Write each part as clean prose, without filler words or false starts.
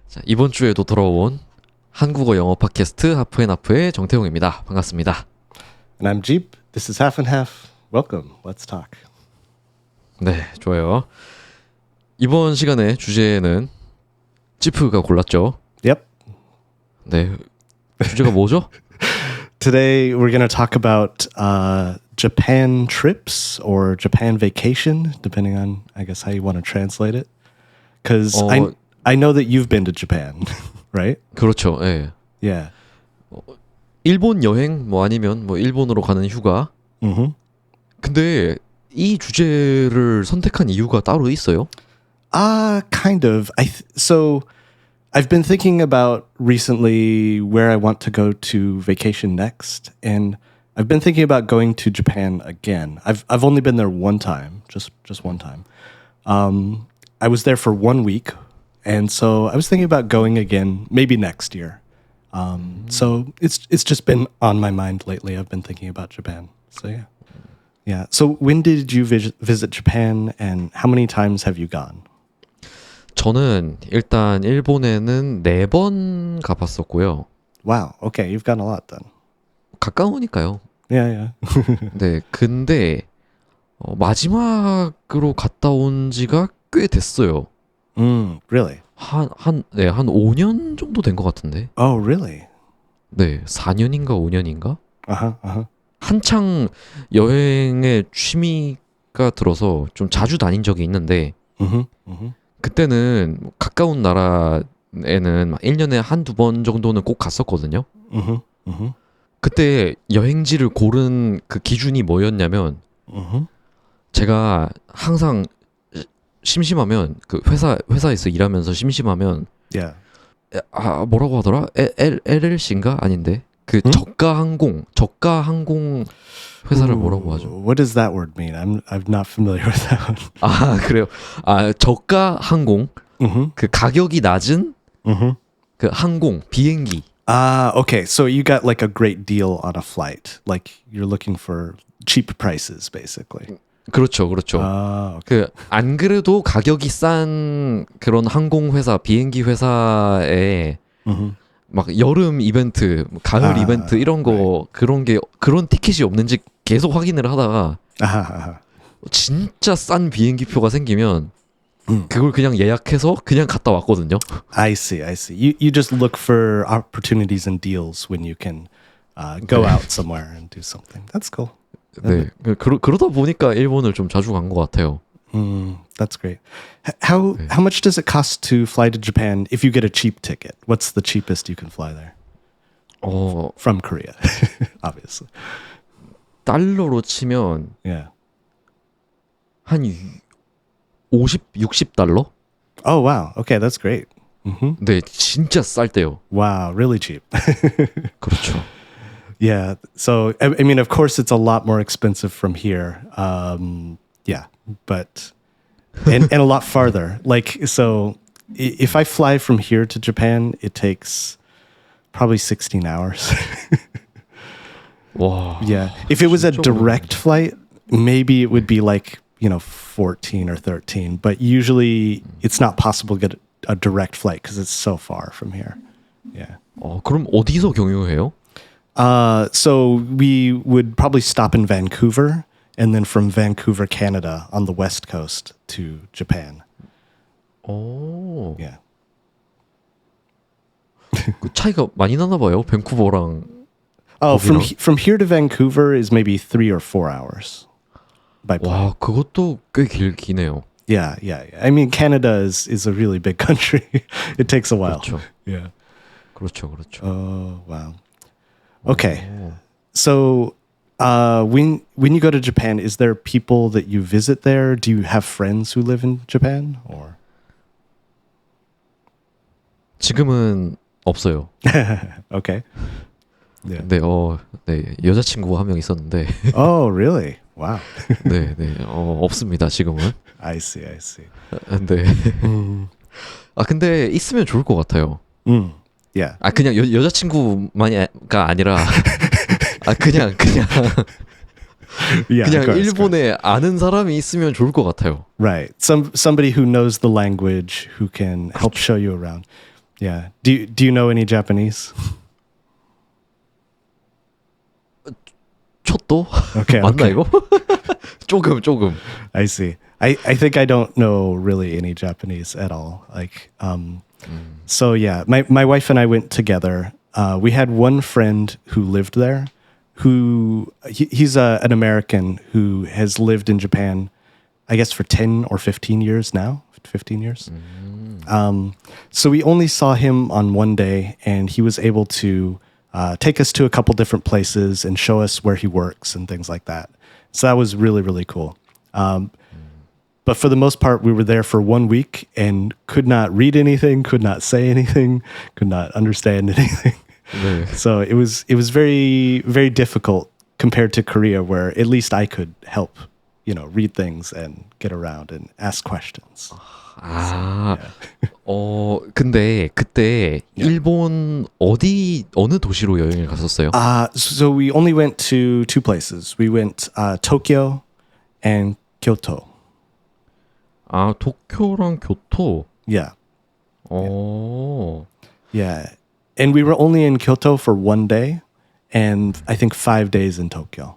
자, 이번 주에도 돌아온 한국어 영어 팟캐스트 하프앤하프의 정태용입니다. 반갑습니다. And I'm Jeep. This is Half and Half. Welcome. Let's talk. 네, 좋아요. 이번 시간의 주제는 지프가 골랐죠. Yep. 네, 주제가 뭐죠? Today we're going to talk about Japan trips or Japan vacation, depending on, I guess, how you want to translate it. Because I know that you've been to Japan, right? 그렇죠. 예. Yeah. 일본 여행 뭐 아니면 뭐 일본으로 가는 휴가. Mm-hmm. 근데 이 주제를 선택한 이유가 따로 있어요? Kind of. So I've been thinking about recently where I want to go to vacation next, and I've been thinking about going to Japan again. I've only been there one time, just one time. I was there for 1 week, and so I was thinking about going again, maybe next year. So it's just been on my mind lately. I've been thinking about Japan. So yeah. So when did you visit Japan, and how many times have you gone? 저는 일단 일본에는 4번 가봤었고요. Wow. Okay, you've gone a lot then. 가까우니까요. Yeah. 네, 근데 마지막으로 갔다 온 지가 꽤 됐어요. Really? 한 5년 정도 된 것 같은데. Oh, really? 네, 4년인가 5년인가? Uh-huh. 한창 여행에 취미가 들어서 좀 자주 다닌 적이 있는데, 그때는 가까운 나라에는 막 1년에 한두 번 정도는 꼭 갔었거든요. 그때 여행지를 고른 그 기준이 뭐였냐면, 제가 항상 심심하면 그 회사에서 일하면서 심심하면 Yeah. 뭐라고 하더라? LLC인가? 아닌데 그 저가 항공 회사를 뭐라고 하죠? What does that word mean? I'm not familiar with that one. 아 그래요. 저가 항공 그 가격이 낮은 그 항공 비행기. Okay. So you got like a great deal on a flight. Like you're looking for cheap prices, basically. 그렇죠. Okay. 그 안 그래도 가격이 싼 그런 항공 회사, 비행기 회사에 막 여름 이벤트, 가을 이벤트 이런 거 그런 티켓이 없는지 계속 확인을 하다가 진짜 싼 비행기표가 생기면 그걸 그냥 예약해서 그냥 갔다 왔거든요. I see. You just look for opportunities and deals when you can go out somewhere and do something. That's cool. 네, 그러다 보니까 일본을 좀 자주 간 것 같아요. That's great. How much does it cost to fly to Japan if you get a cheap ticket? What's the cheapest you can fly there? From Korea, obviously. 달러로 치면 Yeah. 한 50, 60달러? Oh, wow. Okay, that's great. 네, 진짜 쌀 때요. Wow, really cheap. 그렇죠. Yeah. So, I mean, of course, it's a lot more expensive from here. Yeah, but and a lot farther. Like, so if I fly from here to Japan, it takes probably 16 hours. 와. Yeah. If it was a direct flight, maybe it would be like, 14 or 13. But usually it's not possible to get a direct flight because it's so far from here. Yeah. 그럼 어디서 경유해요? So we would probably stop in Vancouver and then from Vancouver, Canada on the west coast to Japan. 오. Yeah. 그 차이가 많이 나나 봐요. 밴쿠버랑. From here to Vancouver is maybe 3 or 4 hours by plane. 와, 그것도 꽤 기네요. Yeah. I mean, Canada is a really big country. It takes a while. 그렇죠. Yeah. 그렇죠. Oh, wow. Okay. So, when you go to Japan, is there people that you visit there? Do you have friends who live in Japan or? 지금은 없어요. Okay. Yeah. 네, 네, 여자친구가 한 명 있었는데. Oh, really? Wow. 네, 없습니다, 지금은. I see. 네. 근데 있으면 좋을 것 같아요. Yeah. 그냥 여자친구만이가 아니라, 그냥 Yeah, 그냥 of course. 일본에 아는 사람이 있으면 좋을 것 같아요. Right. Somebody who knows the language who can help show you around. Yeah. Do you know any Japanese? 초또? Okay. 맞나 okay. 이거? 조금. I see. I think I don't know really any Japanese at all. Like, so yeah, my wife and I went together. We had one friend who lived there, he's an American who has lived in Japan, I guess for 10 or 15 years now. 15 years. So we only saw him on one day, and he was able to take us to a couple different places and show us where he works and things like that. So that was really, really cool. But for the most part, we were there for 1 week and could not read anything, could not say anything, could not understand anything. 네. So it was very, very difficult compared to Korea, where at least I could help, read things and get around and ask questions. 아, 근데 그때 일본 어느 도시로 여행을 갔었어요? So we only went to two places. We went Tokyo and Kyoto. 아, 도쿄랑 교토. Yeah. 어. Yeah. And we were only in Kyoto for 1 day and I think 5 days in Tokyo.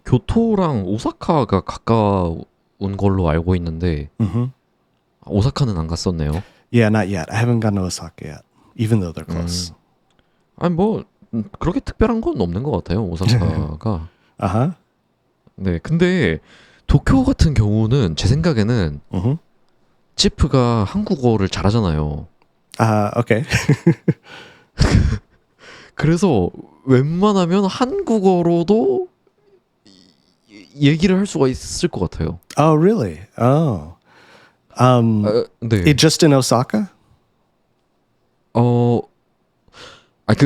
교토랑 오사카가 가까운 걸로 알고 있는데 오사카는 안 갔었네요. Yeah, not yet. I haven't gone to Osaka yet, even though they're close. 아니 뭐 그렇게 특별한 건 없는 것 같아요. 오사카가. Uh-huh. 네, 근데 도쿄 같은 경우는 제 생각에는 치프가 한국어를 잘하잖아요. Okay. 그래서 웬만하면 한국어로도 얘기를 할 수가 있을 것 같아요. Oh, really? Oh. 네. It just in Osaka?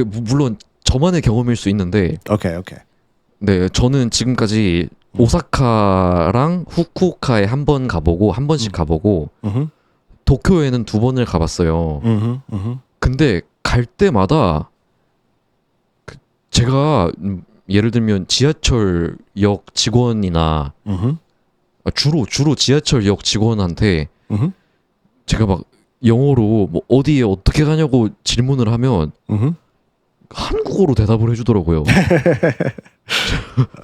물론 저만의 경험일 수 있는데, Okay. 네, 저는 지금까지 오사카랑 후쿠오카에 한 번 가보고 한 번씩 가보고 도쿄에는 2번을 가봤어요. 근데 갈 때마다 제가 예를 들면 지하철역 직원이나 주로 지하철역 직원한테 제가 막 영어로 뭐 어디에 어떻게 가냐고 질문을 하면 한국어로 대답을 해주더라고요.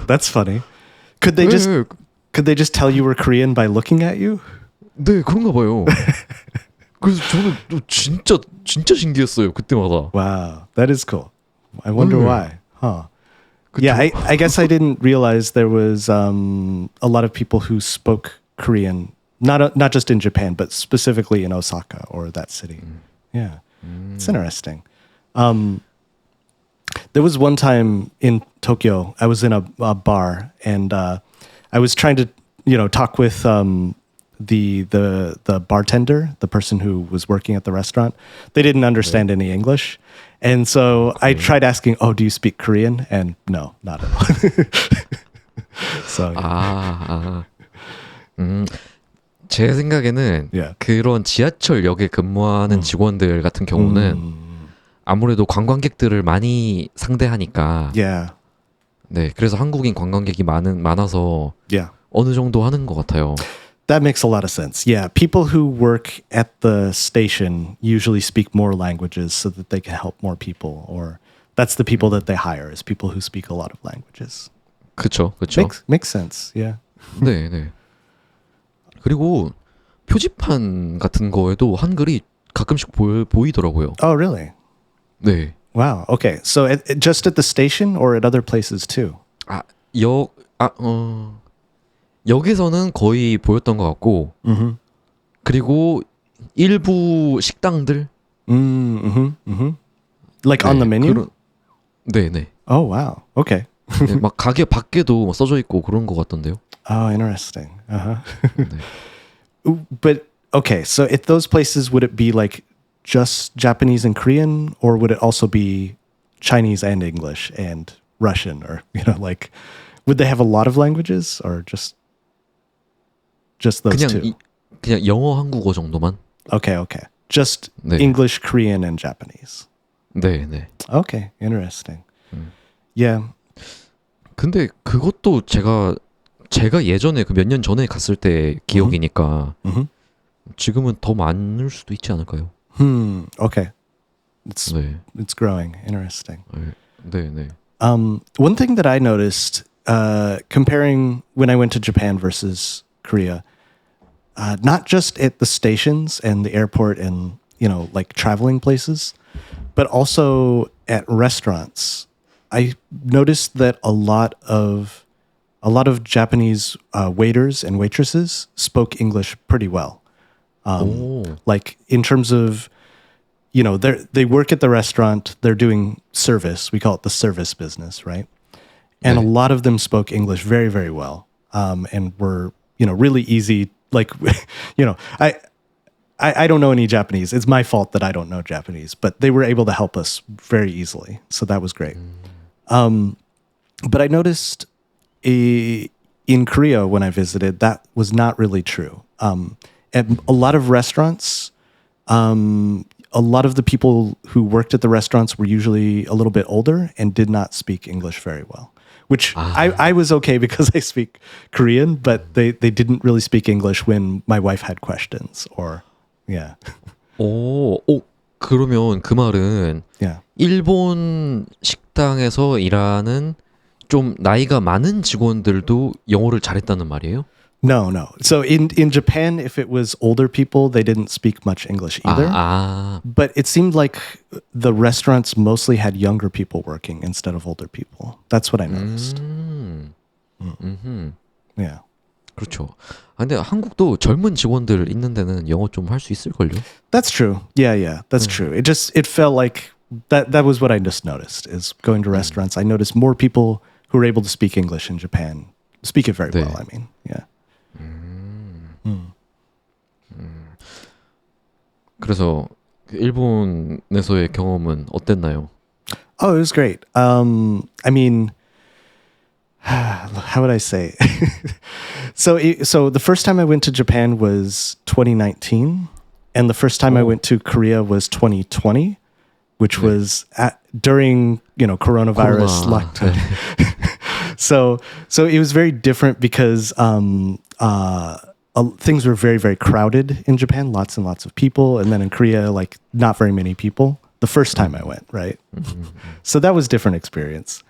That's funny. Could they just tell you were Korean by looking at you? 네, 그런가 봐요. 그래서 저는 또 진짜 신기했어요, 그때마다. Wow, that is cool. I wonder why. Huh. 그쵸? Yeah, I guess I didn't realize there was a lot of people who spoke Korean, not just in Japan, but specifically in Osaka or that city. Yeah, it's interesting. There was one time in Tokyo, I was in a bar and I was trying to, talk with the bartender, the person who was working at the restaurant. They didn't understand any English. And so I tried asking, "Oh, do you speak Korean?" And no, not at all. So 제 생각에는 Yeah. 그런 지하철역에 근무하는 직원들 같은 경우는 아무래도 관광객들을 많이 상대하니까 yeah, 네, 그래서 한국인 관광객이 많아서 yeah. 어느 정도 하는 것 같아요. That makes a lot of sense. Yeah, people who work at the station usually speak more languages so that they can help more people, or that's the people that they hire, is people who speak a lot of languages. 그쵸. Makes sense. Yeah. 네. 그리고 표지판 같은 거에도 한글이 가끔씩 보이더라고요. Oh, really? 네. Wow. Okay. So just at the station or at other places too? 역에서는 거의 보였던 것 같고, 그리고 일부 식당들, Like on the menu? 네네. Oh, wow. Okay. 네, 막 가게 밖에도 막 써져 있고 그런 것 같던데요. Oh, interesting. Uh-huh. 네. But okay, so at those places, would it be like just Japanese and Korean, or would it also be Chinese and English and Russian, or like, would they have a lot of languages, or just those two? 그냥 영어, 한국어 정도만. Okay. Just 네. English, Korean, and Japanese. 네. Okay, interesting. Yeah. 근데 그것도 제가 예전에 그 몇 년 전에 갔을 때 기억이니까 지금은 더 많을 수도 있지 않을까요? Okay. It's 네. it's growing. Interesting. 네, 네. One thing that I noticed comparing when I went to Japan versus Korea, not just at the stations and the airport and like traveling places, but also at restaurants. I noticed that a lot of Japanese waiters and waitresses spoke English pretty well. 오. Like in terms of they work at the restaurant, they're doing service. We call it the service business, right? And a 네. lot of them spoke English very, very well, and were really easy. Like, I don't know any Japanese. It's my fault that I don't know Japanese, but they were able to help us very easily, so that was great. But I noticed in Korea when I visited that was not really true. At a lot of restaurants, a lot of the people who worked at the restaurants were usually a little bit older and did not speak English very well, which I was okay because I speak Korean, but they didn't really speak English when my wife had questions or, yeah. 그러면 그 말은 Yeah. 일본 식당에서 일하는 좀 나이가 많은 직원들도 영어를 잘했다는 말이에요? No. So in Japan, if it was older people, they didn't speak much English either. But it seemed like the restaurants mostly had younger people working instead of older people. That's what I noticed. Yeah. 그렇죠. 근데 한국도 젊은 직원들 있는 데는 영어 좀 할 수 있을걸요? That's true. Yeah. That's true. It felt like that was what I just noticed is going to restaurants. I noticed more people who were able to speak English in Japan speak it very 네. well, I mean. Yeah. 그래서 그 일본에서의 경험은 어땠나요? Oh, it was great. I mean, how would I say? So the first time I went to Japan was 2019, and the first time I went to Korea was 2020, which was during coronavirus 코로나. lockdown. So it was very different because things were very, very crowded in Japan, lots and lots of people, and then in Korea, like not very many people. The first time I went, right? So that was a different experience.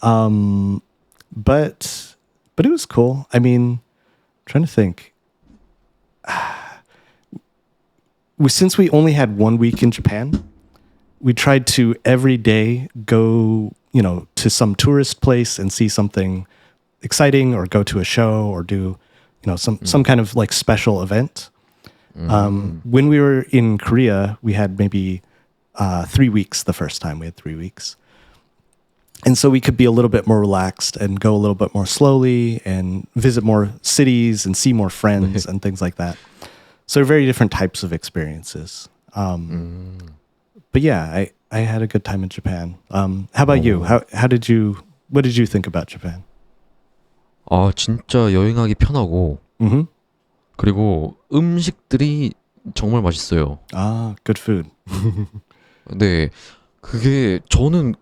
But it was cool. I mean, I'm trying to think. Since we only had 1 week in Japan, we tried to every day go, to some tourist place and see something exciting or go to a show or do, some kind of like special event. When we were in Korea, we had maybe 3 weeks the first time. We had 3 weeks. And so we could be a little bit more relaxed and go a little bit more slowly and visit more cities and see more friends and things like that. So very different types of experiences. But yeah, I had a good time in Japan. How about you? What did you think about Japan? 아, 진짜 여행하기 편하고 그리고 음식들이 정말 맛있어요. Good food. 네, 그게 저는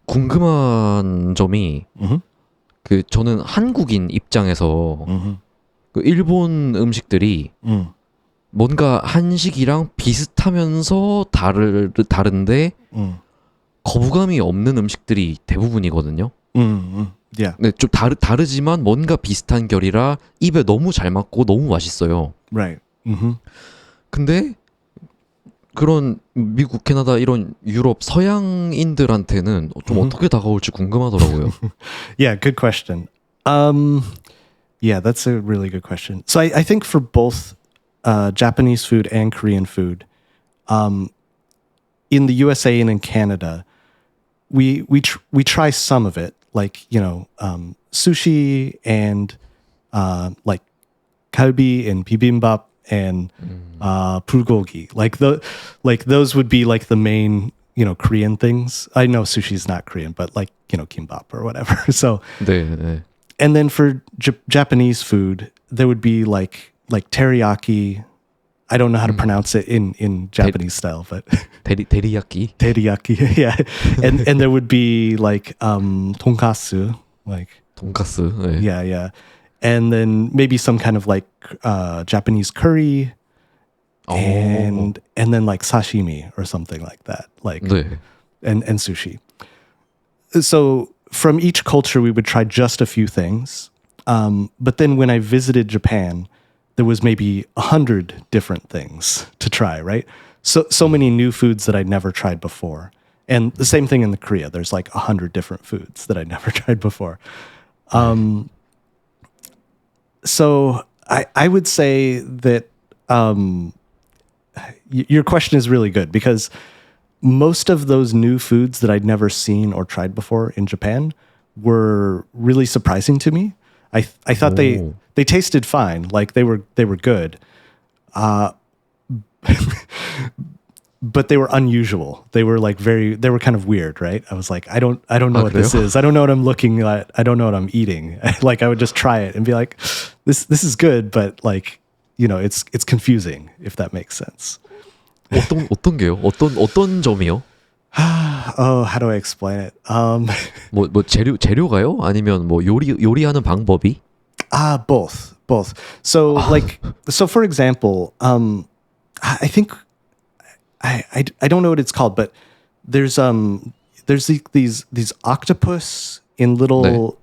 궁금한 점이 그 저는 한국인 입장에서 그 일본 음식들이 뭔가 한식이랑 비슷하면서 다른데 거부감이 없는 음식들이 대부분이거든요. Yeah. 네, 좀 다르지만 뭔가 비슷한 결이라 입에 너무 잘 맞고 너무 맛있어요. Right. 근데 그런 미국, 캐나다 이런 유럽 서양인들한테는 좀 어떻게 다가올지 궁금하더라고요. Yeah, good question. Yeah, that's a really good question. So I think for both Japanese food and Korean food, in the USA and in Canada, we try some of it, like sushi and like kalbi and bibimbap and bulgogi. Like those would be like the main Korean things. I know sushi is not Korean, but like kimbap or whatever. So 네. and then for Japanese food, there would be like teriyaki. I don't know how to pronounce it in Japanese style, but 데리야끼. teriyaki, yeah. And there would be like tonkatsu, like 돈가스. 네. yeah. And then maybe some kind of like Japanese curry. and then like sashimi or something like that, like 네. and sushi. So from each culture, we would try just a few things. But then when I visited Japan, there was maybe 100 different things to try, right? So many new foods that I'd never tried before. And the same thing in the Korea. There's like 100 different foods that I'd never tried before. So I would say that your question is really good because most of those new foods that I'd never seen or tried before in Japan were really surprising to me. I thought they tasted fine, like they were good, but they were unusual. They were like they were kind of weird, right? I was like, I don't know what this 그래요? is. I don't know what I'm looking at. I don't know what I'm eating. Like I would just try it and be like, this is good, but like, you know, it's confusing if that makes sense. 어떤 게요? 어떤 점이요? Oh, how do I explain it? 뭐 재료가요? 아니면 뭐 요리하는 방법이? Both. So so for example, I think I don't know what it's called, but there's these octopus in little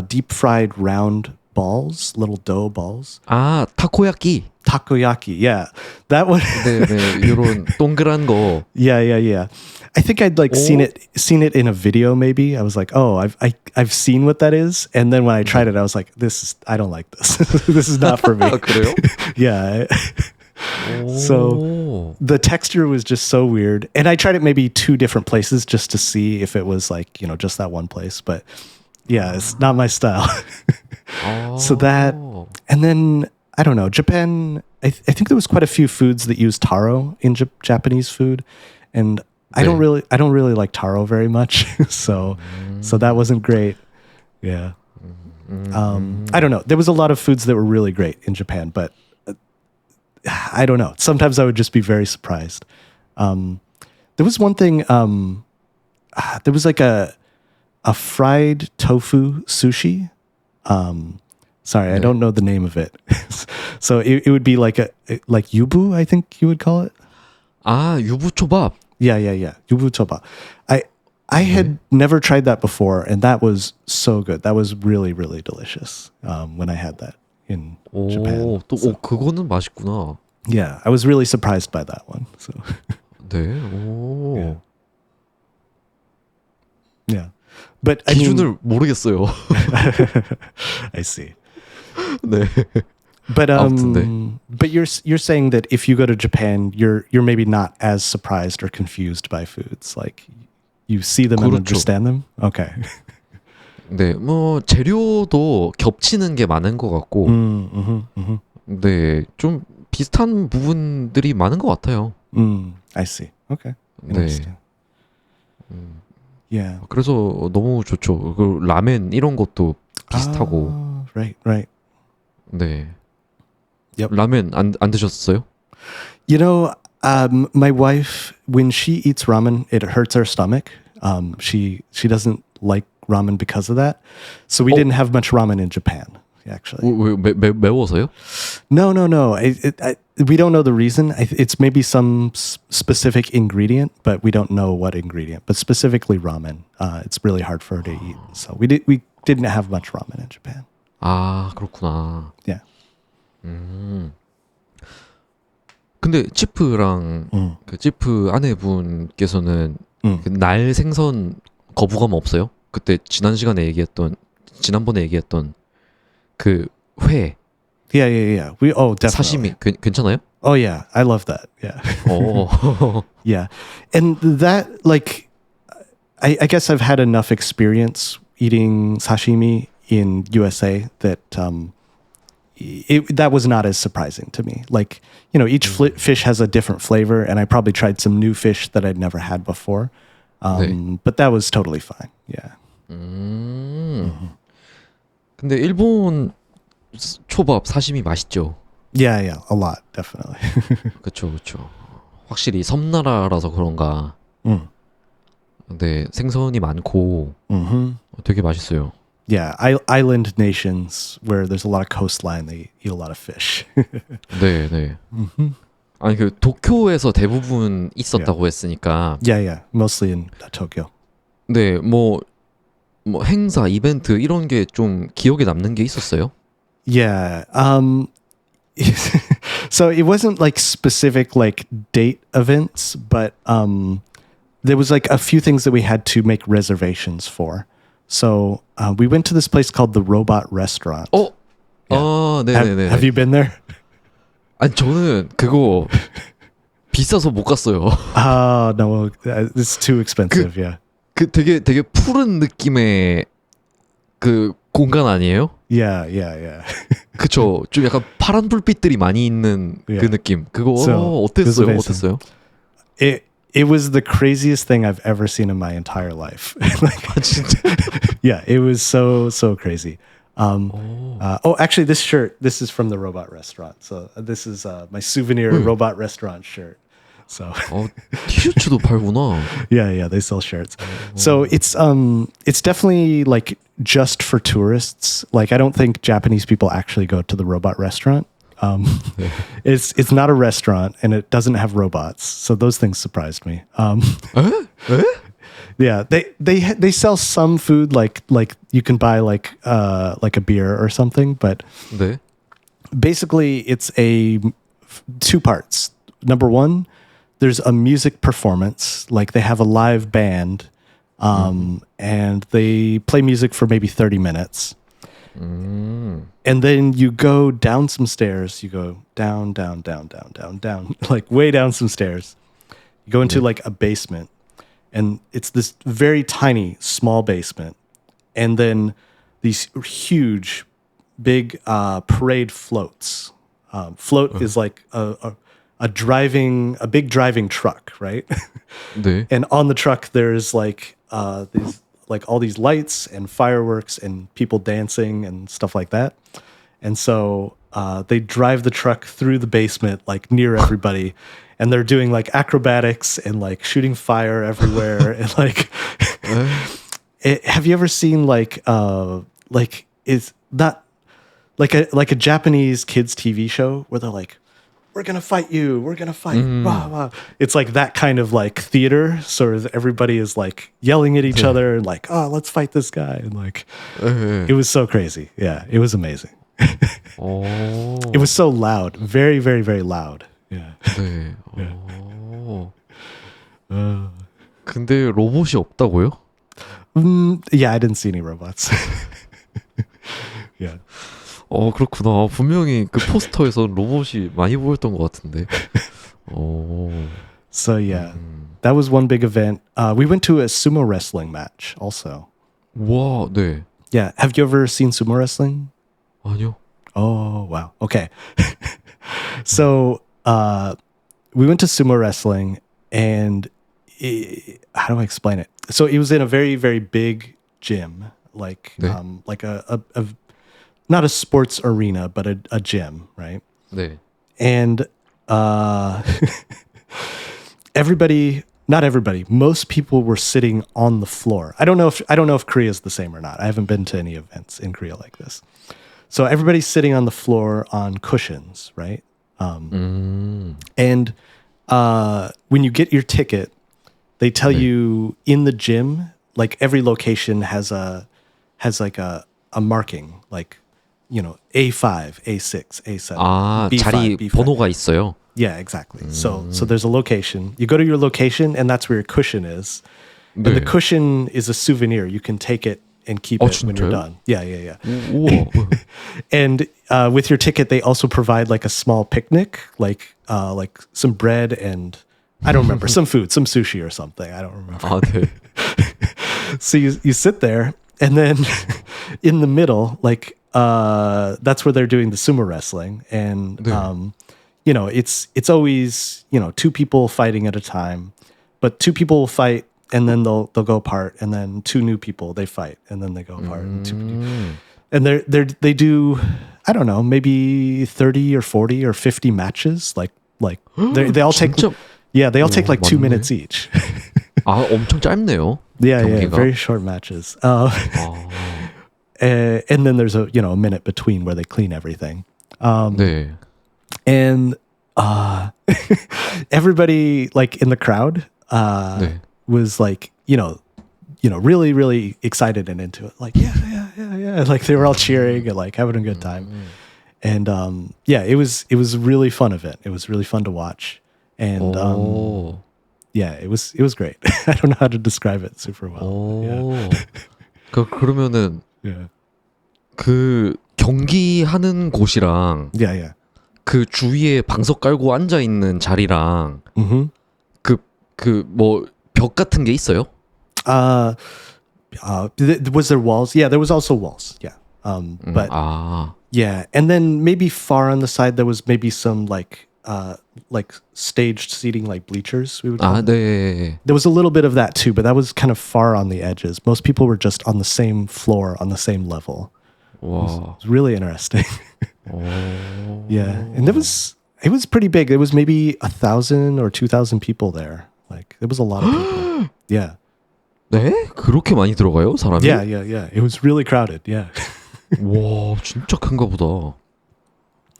deep fried round balls, little dough balls. 아, 타코야끼. Takoyaki, yeah, that one. 네, 요런 동그란 거. Yeah. I think I'd like seen it in a video. Maybe I was like, oh, I've seen what that is, and then when I tried it, I was like, I don't like this. This is not for me. 아, 그래요? Yeah. So the texture was just so weird, and I tried it maybe 2 different places just to see if it was like, you know, just that one place. But yeah, it's not my style. So that, and then I don't know, Japan. I think there was quite a few foods that use taro in Japanese food, and I don't really like taro very much. So that wasn't great. Yeah. I don't know. There was a lot of foods that were really great in Japan, but I don't know. Sometimes I would just be very surprised. There was one thing. There was like a fried tofu sushi. Sorry, I don't know the name of it. So it would be like yubu, I think you would call it. 아, 유부초밥. Yeah. Yubu choba. I had never tried that before, and that was so good. That was really, really delicious when I had that in Japan. 그거는 맛있구나. Yeah, I was really surprised by that one. So 네. 오. yeah, but I 기준을 모르겠어요. I see. 네. But 아무튼, 네. but you're saying that if you go to Japan, you're maybe not as surprised or confused by foods. Like you see them and 그렇죠. understand them. Okay. 네, 뭐 재료도 겹치는 게 많은 것 같고, 네, 좀 비슷한 부분들이 많은 것 같아요. I see. Okay. 네. Interesting. Yeah. 그래서 너무 좋죠. 그 라멘 이런 것도 비슷하고. Right. 네. Yep. 라멘 안 드셨어요? You know, my wife, when she eats ramen, it hurts her stomach. She doesn't like ramen because of that. So we didn't have much ramen in Japan, actually. 왜 매워서요? No. We don't know the reason. It's maybe some specific ingredient, but we don't know what ingredient. But specifically ramen, it's really hard for her to eat. So we didn't have much ramen in Japan. 아, 그렇구나. Yeah. 근데 치프랑 그 치프 아내분께서는 음. 그 날 생선 거부감 없어요? 그때 지난번에 얘기했던 그 회, Yeah. Definitely. 사시미 괜찮아요? Oh yeah, I love that. Yeah. 어. Yeah. And that, like, I guess I've had enough experience eating sashimi in USA that that was not as surprising to me. Like, you know, each fish has a different flavor, and I probably tried some new fish that I'd never had before. But that was totally fine. Yeah. 근데 일본 초밥 사시미 맛있죠. Yeah, a lot, definitely. 그렇죠. 확실히 섬나라라서 그런가. 네, 생선이 많고 되게 맛있어요. Yeah, island nations where there's a lot of coastline, they eat a lot of fish. 네. 아니 그 도쿄에서 대부분 있었다고 했으니까 Yeah, mostly in Tokyo. 네, 뭐 행사, 이벤트 이런 게 좀 기억에 남는 게 있었어요? Yeah. So it wasn't like specific like date events, but there was like a few things that we had to make reservations for. So we went to this place called the Robot Restaurant. 어? Yeah. 아, 네네네. Have you been there? 아니 저는 그거 비싸서 못 갔어요. No, it's too expensive. Yeah. 그 되게 푸른 느낌의 그 공간 아니에요? Yeah. 그쵸. 좀 약간 파란 불빛들이 많이 있는 그 Yeah. 느낌. 그거 So, it was 어땠어요? amazing. 어땠어요? It was the craziest thing I've ever seen in my entire life. Like, 아 진짜. yeah, it was so crazy. Actually, this is from the Robot Restaurant. So this is my souvenir Robot Restaurant shirt. So 티셔츠도 팔구나. yeah, they sell shirts. So it's definitely like just for tourists. Like I don't think Japanese people actually go to the Robot Restaurant. It's not a restaurant and it doesn't have robots. So those things surprised me. Yeah, they sell some food like you can buy like a beer or something, but 네. basically it's two parts. Number one, there's a music performance, like they have a live band, and they play music for maybe 30 minutes. And then you go down some stairs. You go down, like way down some stairs. You go into like a basement, and it's this very tiny, small basement. And then these huge, big parade floats. Float is like a big driving truck, right? 네. And on the truck, there's like all these lights and fireworks and people dancing and stuff like that. And so they drive the truck through the basement, like near everybody, and they're doing like acrobatics and like shooting fire everywhere. And like, have you ever seen like it's not like a Japanese kids TV show where they're like, we're gonna fight you, we're gonna fight. Rah, rah. It's like that kind of like theater. So everybody is like yelling at each other and like, oh, let's fight this guy. And like, it was so crazy. Yeah, it was amazing. It was so loud, very, very, very loud. Yeah. 네. 근데 로봇이 없다고요? Yeah, I didn't see any robots. Yeah. 그렇구나. 분명히 그 포스터에서 로봇이 많이 보였던 것 같은데. So yeah, that was one big event. We went to a sumo wrestling match also. 와, 네. Yeah, have you ever seen sumo wrestling? 아니요. Oh, wow. Okay. So we went to sumo wrestling, and how do I explain it? So it was in a very, very big gym, like 네. like a not a sports arena, but a gym, right? 네. And not everybody, most people were sitting on the floor. I don't know if Korea is the same or not. I haven't been to any events in Korea like this. So everybody's sitting on the floor on cushions, right? And when you get your ticket, they tell you in the gym, like every location has like a marking, like, you know, A5, A6, A7. 아, B5, 자리 B5. 번호가 있어요. Yeah, exactly. So there's a location. You go to your location, and that's where your cushion is. 네. And the cushion is a souvenir. You can take it and keep it when you're 진짜요? done. Yeah. 우와. And with your ticket, they also provide like a small picnic, like some bread and I don't remember some food, some sushi or something. I don't remember. 아, 네. So you sit there, and then in the middle, like that's where they're doing the sumo wrestling, and 네. you know, it's always, you know, two people fighting at a time, but two people will fight and then they'll go apart, and then two new people they fight and then they go apart, and they do, I don't know, maybe 30 or 40 or 50 matches, like they all take 진짜? they all take like 2 많네. minutes each. 아, 엄청 짧네요. Yeah, 경기가. very short matches. And then there's a minute between where they clean everything. 네. And Everybody like in the crowd 네. was like, really, really excited and into it. Like, yeah. Like they were all cheering and like having a good time. And it was a really fun event. It was really fun to watch. And 오. it was great. I don't know how to describe it super well. 오. 그러면은 Yeah. 그 경기하는 곳이랑 Yeah. 그 주위에 방석 깔고 앉아 있는 자리랑 Mm-hmm. 그 뭐 벽 같은 게 있어요? Was there walls? Yeah, there was also walls. Yeah. But 아. yeah, and then maybe far on the side there was maybe some like staged seating, like bleachers. We would call 아, it. 네. There was a little bit of that too, but that was kind of far on the edges. Most people were just on the same floor, on the same level. 와. It was really interesting. 오. Yeah, and it was pretty big. There was maybe 1,000 or 2,000 people there. Like there was a lot of people. Yeah. 네? 그렇게 많이 들어가요, 사람이? Yeah. It was really crowded. Yeah. 와, 진짜 큰가 보다.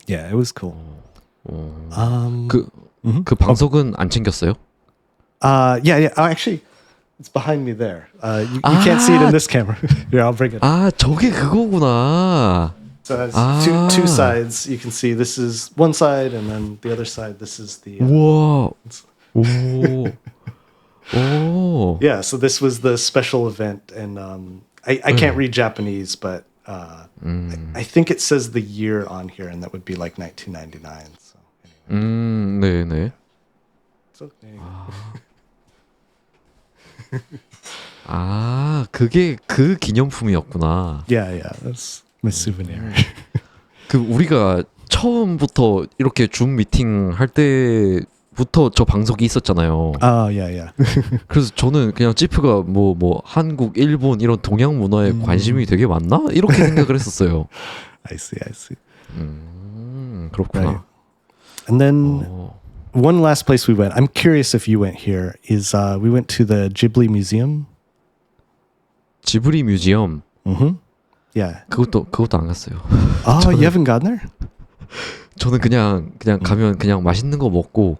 Yeah, it was cool. 그 방석은 안 챙겼어요? Yeah. Oh, actually, it's behind me there. You can't see it in this camera. Here, I'll bring it. 아, 저게 그거구나. So it has two sides. You can see this is one side, and then the other side. This is the. 우와. 오. 오. Yeah. So this was the special event, and I can't read Japanese, but I think it says the year on here, and that would be like 1999. So. 네네. So, there you go. 아, 그게 그 기념품이었구나. Yeah. That's my souvenir. 그 우리가 처음부터 이렇게 줌 미팅 할 때부터 저 방석이 있었잖아요. Oh, yeah. 그래서 저는 그냥 찌프가 뭐 한국, 일본 이런 동양 문화에 관심이 되게 많나? 이렇게 생각을 했었어요. I see. 그렇구나. Right. And then one last place we went, I'm curious if you went here, is we went to the Ghibli Museum. 지브리 뮤지엄. Yeah. 그것도 안 갔어요. Oh, you haven't gone there? 저는 그냥 가면 그냥 맛있는 거 먹고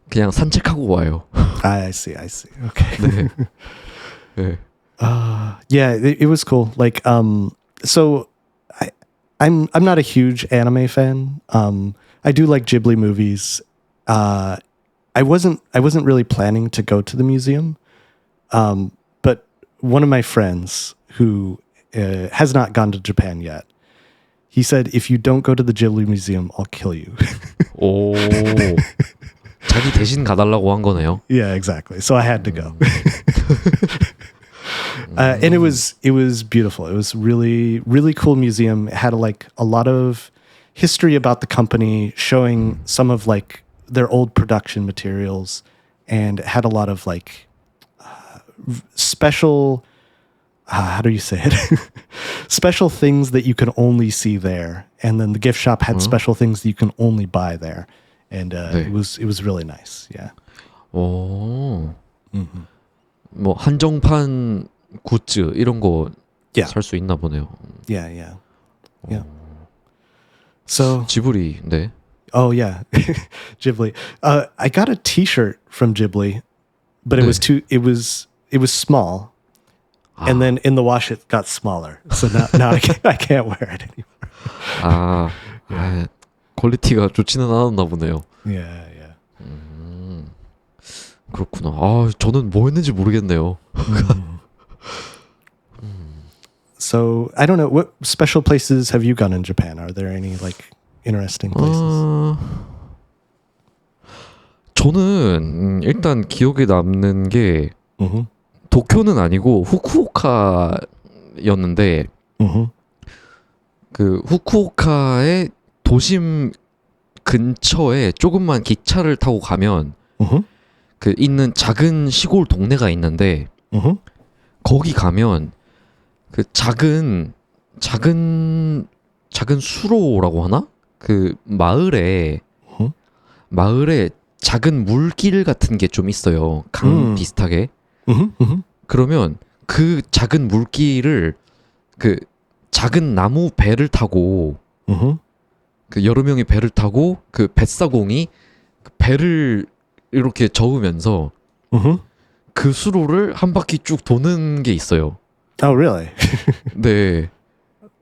그냥 산책하고 와요. I see. Okay. 네. 네. Yeah, it was cool. Like, so I'm not a huge anime fan. I do like Ghibli movies. I wasn't really planning to go to the museum. But one of my friends who has not gone to Japan yet, he said, if you don't go to the Ghibli Museum, I'll kill you. 오. 자기 대신 가달라고 한 거네요. Yeah, exactly. So I had to go. And it was beautiful. It was really, really cool museum. It had like a lot of history about the company, showing some of like their old production materials, and it had a lot of like special, how do you say it? Special things that you can only see there. And then the gift shop had special things that you can only buy there. And 네. it was really nice. Yeah. 오. 뭐 한정판 굿즈 이런 거 Yeah. 살 수 있나 보네요. Yeah. So, 지브리. 네. oh yeah, Ghibli. I got a T-shirt from Ghibli, but it 네. was it was small, and then in the wash it got smaller. So now I can't wear it anymore. 아, 퀄리티가 좋지는 않았나 보네요. Yeah. 그렇구나. 아, 저는 뭐 했는지 모르겠네요. So I don't know, what special places have you gone in Japan? Are there any like interesting places? 저는 일단 기억에 남는 게 Mm-hmm. 도쿄는 아니고 후쿠오카였는데 그 후쿠오카의 도심 근처에 조금만 기차를 타고 가면 그 있는 작은 시골 동네가 있는데 거기 가면 그 작은 수로라고 하나? 그 마을에 작은 물길 같은 게 좀 있어요. 강 비슷하게. 그러면 그 작은 물길을 그 작은 나무 배를 타고 그 여러 명이 배를 타고 그 뱃사공이 그 배를 이렇게 저으면서 Mm-hmm. 그 수로를 한 바퀴 쭉 도는 게 있어요. Oh, really? 네.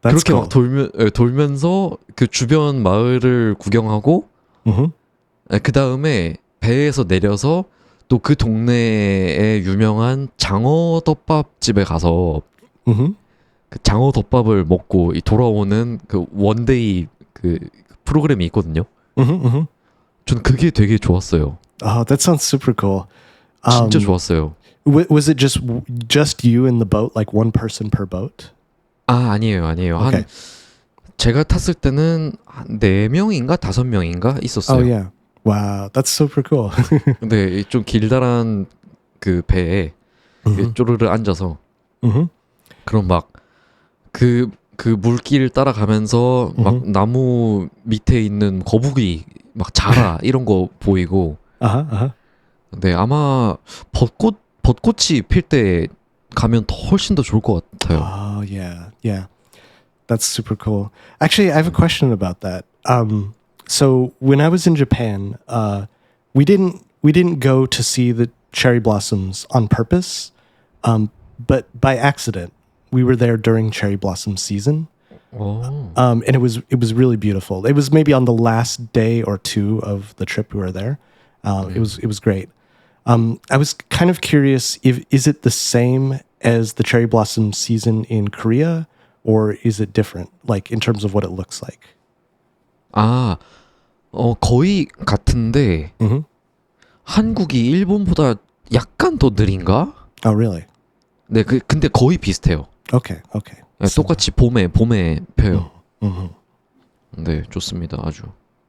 That's 그렇게 cool. 막 돌면서 그 주변 마을을 구경하고 Mm-hmm. 그 다음에 배에서 내려서 또 그 동네에 유명한 장어덮밥 집에 가서 Mm-hmm. 그 장어덮밥을 먹고 돌아오는 그 원데이 그 프로그램이 있거든요. Mm-hmm. Mm-hmm. 전 그게 되게 좋았어요. Oh, that sounds super cool. 진짜 좋았어요. Was it just you in the boat, like one person per boat? 아, 아니에요. Okay. 한 제가 tas을 때는 한 4명인가 5명인가 있었어요. Oh, yeah. Wow, that's super cool. 근데 좀 길다란 그 배에 Mhm. 쪼르르 앉아서 Mhm. 그럼 막 그 물길 따라가면서 막 나무 밑에 있는 거북이 막 자라 이런 거 보이고 Uh-huh. Uh-huh. 네, 아마 벚꽃이 필 때 가면 더 훨씬 더 좋을 것 같아요. Oh, yeah. Yeah. That's super cool. Actually, I have a question about that. So when I was in Japan, we didn't go to see the cherry blossoms on purpose, but by accident. We were there during cherry blossom season, 오. and it was really beautiful. It was maybe on the last day or two of the trip we were there. It was great. I was kind of curious if is it the same as the cherry blossom season in Korea, or is it different, like in terms of what it looks like? 아, 거의 같은데 Mm-hmm. 한국이 일본보다 약간 더 느린가? Oh, really? 네, 근데 거의 비슷해요. Okay. Okay. 네, 똑같이 봄에 펴요. Mm-hmm. 네, 좋습니다. 아주.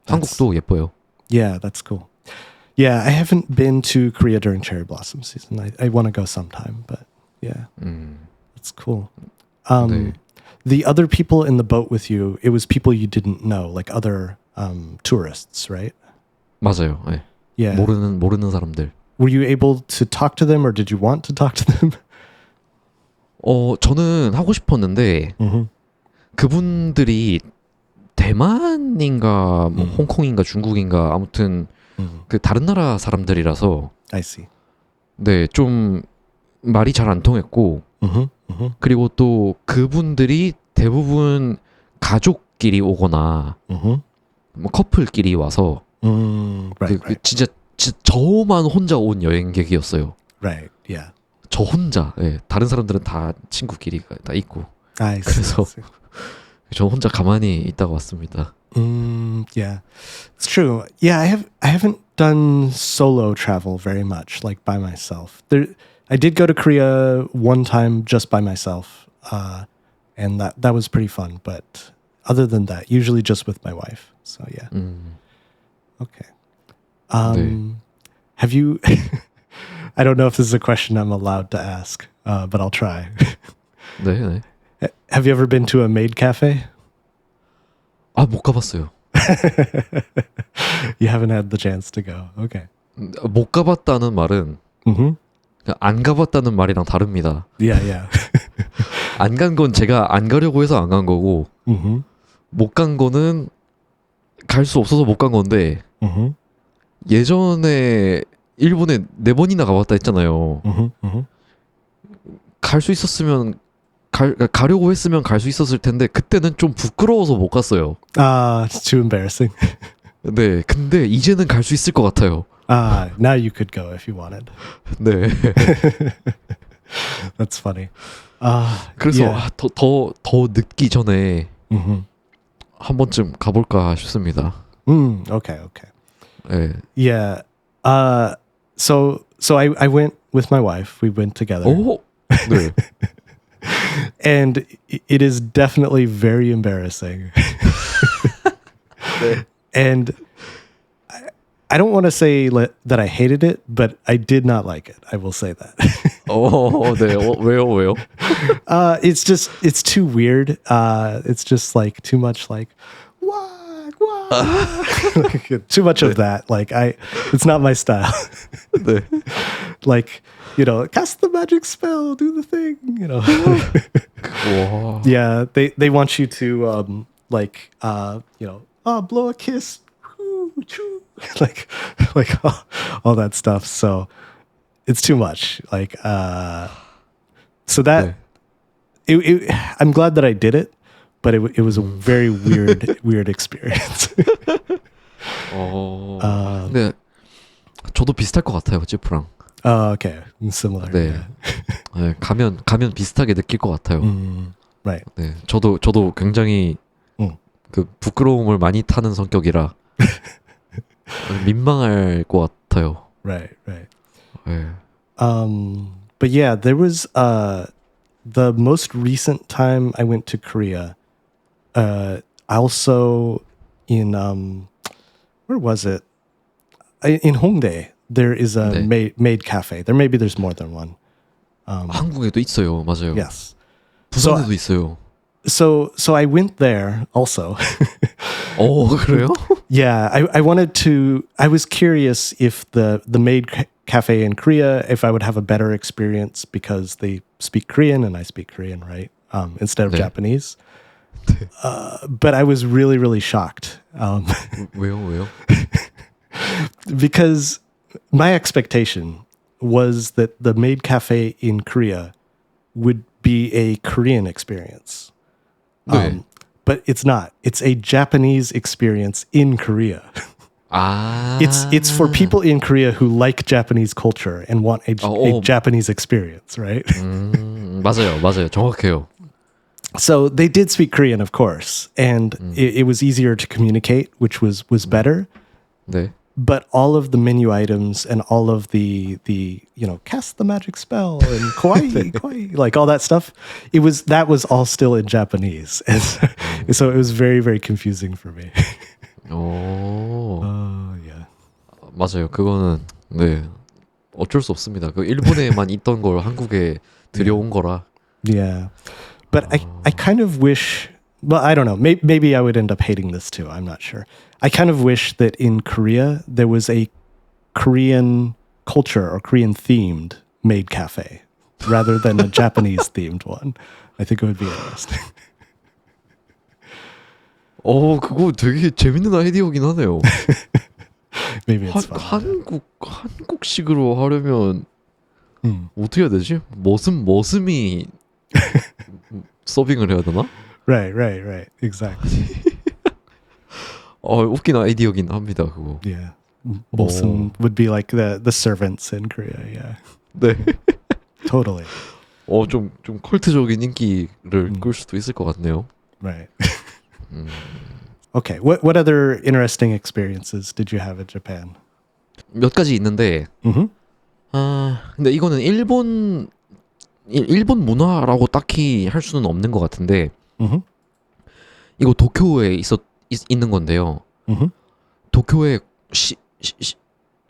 한국도 예뻐요. Yeah, that's cool. Yeah, I haven't been to Korea during cherry blossom season. I want to go sometime, but yeah, that's cool. 네. The other people in the boat with you, it was people you didn't know, like other tourists, right? 맞아요. 네. Yeah. 모르는 사람들. Were you able to talk to them, or did you want to talk to them? 저는 하고 싶었는데 Mm-hmm. 그분들이 대만인가 뭐 홍콩인가 중국인가 아무튼 그 다른 나라 사람들이라서 I see. 네, 좀 말이 잘 안 통했고 Mm-hmm. Mm-hmm. 그리고 또 그분들이 대부분 가족끼리 오거나 Mm-hmm. 뭐 커플끼리 와서 Right. 그 진짜 저만 혼자 온 여행객이었어요. Right. Yeah. 저 혼자. 예, 다른 사람들은 다 친구끼리 다 있고. I see. 그래서 I see. 저 혼자 가만히 있다가 왔습니다. Yeah, it's true. Yeah, I haven't done solo travel very much, like by myself. I did go to Korea one time just by myself, and that was pretty fun. But other than that, usually just with my wife. So yeah. Okay. 네. Have you? I don't know if this is a question I'm allowed to ask, but I'll try. 네, 네. Have you ever been to a maid cafe? 아, 못 가봤어요. You haven't had the chance to go. Okay. 못 가봤다는 말은 Mm-hmm. 그냥 안 가봤다는 말이랑 다릅니다. Yeah, yeah. 안 간 건 제가 안 가려고 해서 안 간 거고 Mm-hmm. 못 간 거는 갈 수 없어서 못 간 건데 Mm-hmm. 예전에 일본에 4번이나 가봤다 했잖아요. Mm-hmm. Mm-hmm. 갈 수 있었으면 가려고 했으면 갈 수 있었을 텐데 그때는 좀 부끄러워서 못 갔어요. It's too embarrassing. 네, 근데 이제는 갈 수 있을 것 같아요. Now you could go if you wanted. 네. That's funny. 그래서 yeah. 더 늦기 전에 Mm-hmm. 한 번쯤 가볼까 싶습니다. Okay, okay. 네. Yeah. So I went with my wife. We went together. 오, 네. And it is definitely very embarrassing. And I don't want to say that I hated it, but I did not like it. I will say that. 네. 왜요? It's too weird. It's just like too much like what? Too much of that. Like it's not my style. 네. Like, cast the magic spell, do the thing, 와. Yeah, they want you to blow a kiss, woo, choo. like all that stuff. So it's too much. Like so that I'm glad that I did it, but it was a very weird experience. 네, 저도 비슷할 것 같아요, 찌프랑. Okay, similar. 네, Yeah. 네, 가면 비슷하게 느낄 것 같아요. Right. 네, 저도 굉장히 그 부끄러움을 많이 타는 성격이라 민망할 것 같아요. Right. 네. But yeah, there was the most recent time I went to Korea. Also in where was it? In Hongdae, there is a 네. maid cafe. There's more than one. 한국에도 있어요, 맞아요. Yes. 부산에도 있어요. So I went there also. 그래요? Yeah, I wanted to. I was curious if the maid cafe in Korea, if I would have a better experience because they speak Korean and I speak Korean, right? Instead of 네. Japanese. But I was really shocked 왜요? because my expectation was that the maid cafe in Korea would be a Korean experience. 네. But it's not. It's a Japanese experience in Korea. It's for people in Korea who like Japanese culture and want a Japanese experience, right? 맞아요. 정확해요. So they did speak Korean, of course, and it was easier to communicate, which was better. 네. But all of the menu items and all of the cast the magic spell and kawaii, like all that stuff, that was all still in Japanese, and so it was very confusing for me. Yeah. 맞아요. 그거는 네 어쩔 수 없습니다. 그 일본에만 있던 걸 한국에 들여온 거라. Yeah. But I kind of wish, well, I don't know, maybe I would end up hating this too. I'm not sure. I kind of wish that in Korea, there was a Korean culture or Korean themed maid cafe rather than a Japanese themed one. I think it would be interesting. 그거 되게 재밌는 아이디어긴 하네요. Maybe it's fun. 한국식으로 하려면 어떻게 해야 되지? 머슴이 서빙을 해야 되나? Right. Exactly. 웃긴 아이디어긴 합니다, 그거. Yeah. Molson would be like the servants in Korea. Yeah. 네. Totally. 좀 컬트적인 인기를 끌 수도 있을 것 같네요. Right. Okay. What other interesting experiences did you have in Japan? 몇 가지 있는데, 근데 이거는 일본 문화라고 딱히 할 수는 없는 것 같은데, 이거 도쿄에 있는 건데요. 도쿄에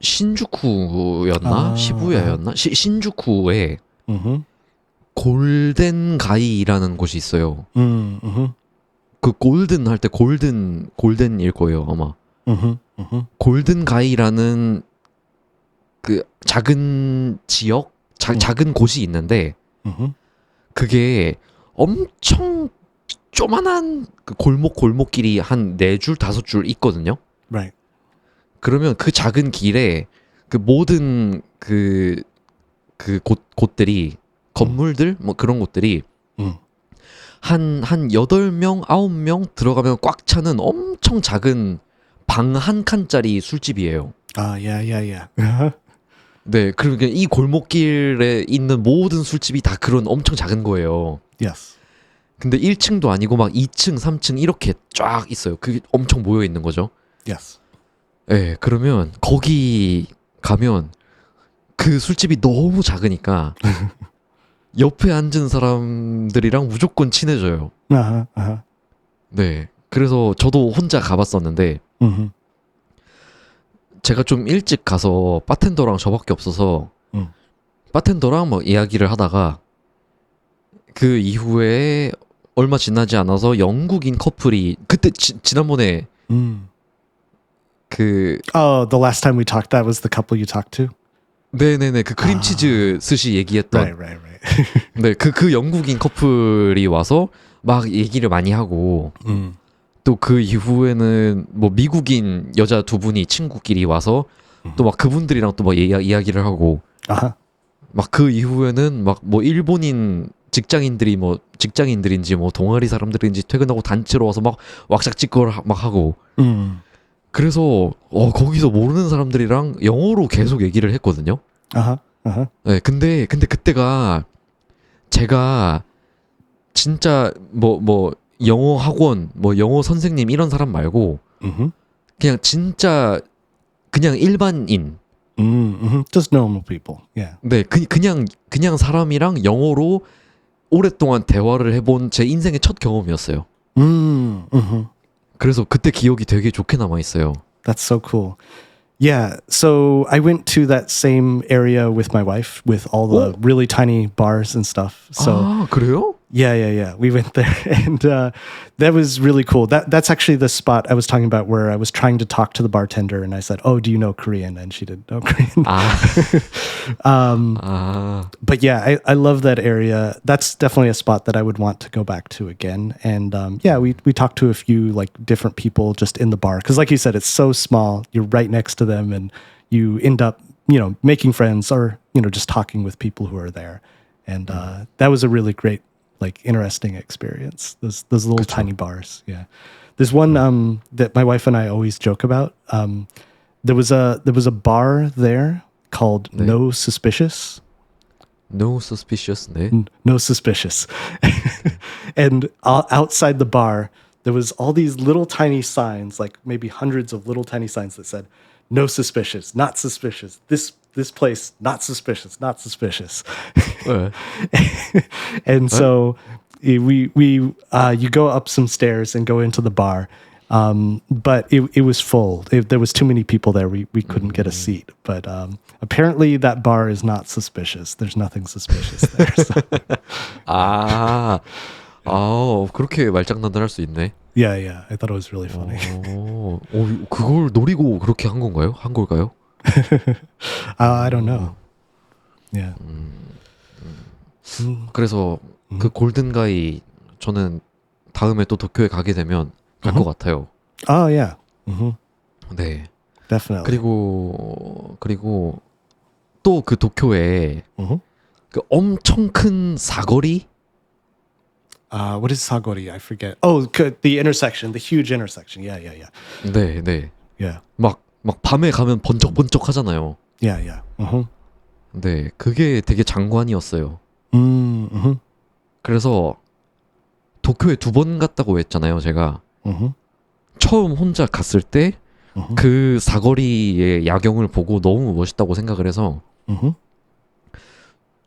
신주쿠였나? 시부야였나? 신주쿠에 골덴 가이라는 곳이 있어요. 그 골든 할 때 골든일 거예요, 아마. 골든 가이라는 그 작은 지역, 작은 곳이 있는데 그게 엄청 조만한 그 골목길이 한 4줄, 5줄 있거든요. Right. 그러면 그 작은 길에 그 모든 곳들이 건물들 뭐 그런 곳들이 한 8명, 9명 들어가면 꽉 차는 엄청 작은 방 한 칸짜리 술집이에요. Yeah. 네, 그러니까 이 골목길에 있는 모든 술집이 다 그런 엄청 작은 거예요. Yes. 근데 1층도 아니고 막 2층, 3층 이렇게 쫙 있어요. 그게 엄청 모여 있는 거죠. Yes. 네, 그러면 거기 가면 그 술집이 너무 작으니까 옆에 앉은 사람들이랑 무조건 친해져요. 네, 그래서 저도 혼자 가봤었는데 제가 좀 일찍 가서 바텐더랑 저밖에 없어서 바텐더랑 뭐 이야기를 하다가 그 이후에 얼마 지나지 않아서 영국인 커플이 그때 지난번에 the last time we talked, that was the couple you talked to? 네네네 그 크림치즈 스시 얘기했던 Right. 네 그 영국인 커플이 와서 막 얘기를 많이 하고 또 그 이후에는 뭐 미국인 여자 두 분이 친구끼리 와서 또 막 그분들이랑 또 막 이야기를 하고 Uh-huh. 막 그 이후에는 막 뭐 일본인 직장인들이 뭐 직장인들인지 뭐 동아리 사람들인지 퇴근하고 단체로 와서 막 왁작 찍고 막 하고 그래서 거기서 모르는 사람들이랑 영어로 계속 얘기를 했거든요. Uh-huh. Uh-huh. 네, 근데 그때가 제가 진짜 뭐 영어 학원 뭐 영어 선생님 이런 사람 말고 Mm-hmm. 그냥 진짜 그냥 일반인 Just normal people. Yeah. 네 그냥 사람이랑 영어로 오랫동안 대화를 해본 제 인생의 첫 경험이었어요. Mm-hmm. 그래서 그때 기억이 되게 좋게 남아 있어요. That's so cool. Yeah. So I went to that same area with my wife with all the really tiny bars and stuff. So 아 그래요? yeah. We went there, and that was really cool. That's actually the spot I was talking about where I was trying to talk to the bartender, and I said, "Oh, do you know Korean?" And she didn't know Korean. But yeah, I love that area. That's definitely a spot that I would want to go back to again. And yeah, we talked to a few like different people just in the bar because, like you said, it's so small. You're right next to them, and you end up making friends or just talking with people who are there. And that was a really great, like, interesting experience. Those little tiny bars. Yeah, there's one that my wife and I always joke about. There was a bar there called 네. No Suspicious. No suspicious. 네. No Suspicious. And outside the bar, there was all these little tiny signs, like maybe hundreds of little tiny signs that said, "No suspicious, not suspicious. This place, not suspicious, not suspicious." 네. And so you go up some stairs and go into the bar. But it was full. There was too many people there. We couldn't get a seat. But apparently that bar is not suspicious. There's nothing suspicious there. So. 그렇게 말장난을 할 수 있네. Yeah. I thought it was really funny. 그걸 노리고 그렇게 한 건가요? 한 걸까요? I don't know. Yeah. 그래서 그 골든가이 저는 다음에 또 도쿄에 가게 되면 갈 것 같아요. Oh yeah. Mm-hmm. 네. Definitely. 그리고 또 그 도쿄에 Mm-hmm. 그 엄청 큰 사거리? What is Sagori? I forget. Oh, the intersection, the huge intersection. Yeah. 네. Yeah. 막 밤에 가면 번쩍번쩍 하잖아요. Yeah. Mm-hmm. 네, 그게 되게 장관이었어요. Mm-hmm. 그래서 도쿄에 2번 갔다고 했잖아요, 제가. Mm-hmm. 처음 혼자 갔을 때 그 사거리의 야경을 보고 너무 멋있다고 생각을 해서 Mm-hmm.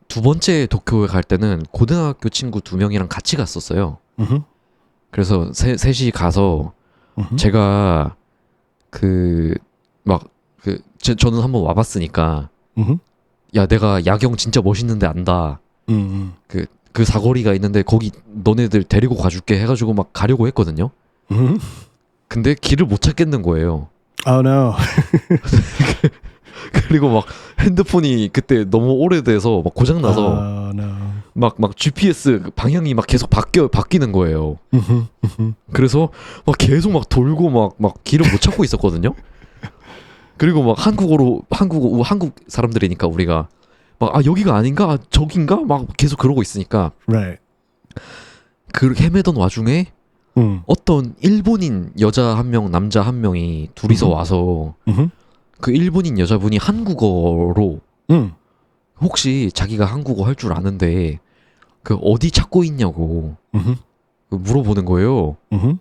2번째 도쿄에 갈 때는 고등학교 친구 2명이랑 같이 갔었어요. Mm-hmm. 그래서 셋이 가서 제가 저는 한번 와봤으니까 Mm-hmm. 야 내가 야경 진짜 멋있는데 안다. Mm-hmm. 그 사거리가 있는데 거기 너네들 데리고 가줄게 해가지고 막 가려고 했거든요. Mm-hmm. 근데 길을 못 찾겠는 거예요. Oh no. 그리고 막 핸드폰이 그때 너무 오래돼서 막 고장 나서 Oh no. 막 GPS 방향이 막 계속 바뀌는 거예요. Mm-hmm. 그래서 막 계속 막 돌고 막 길을 못 찾고 있었거든요. 그리고 막 한국 사람들이니까 우리가 막 여기가 아닌가 저긴가 막 계속 그러고 있으니까 Right. 그 헤매던 와중에 어떤 일본인 여자 한 명, 남자 한 명이 둘이서 와서 Mm-hmm. 그 일본인 여자분이 한국어로 혹시 자기가 한국어 할 줄 아는데 그 어디 찾고 있냐고 Mm-hmm. 물어보는 거예요. Mm-hmm.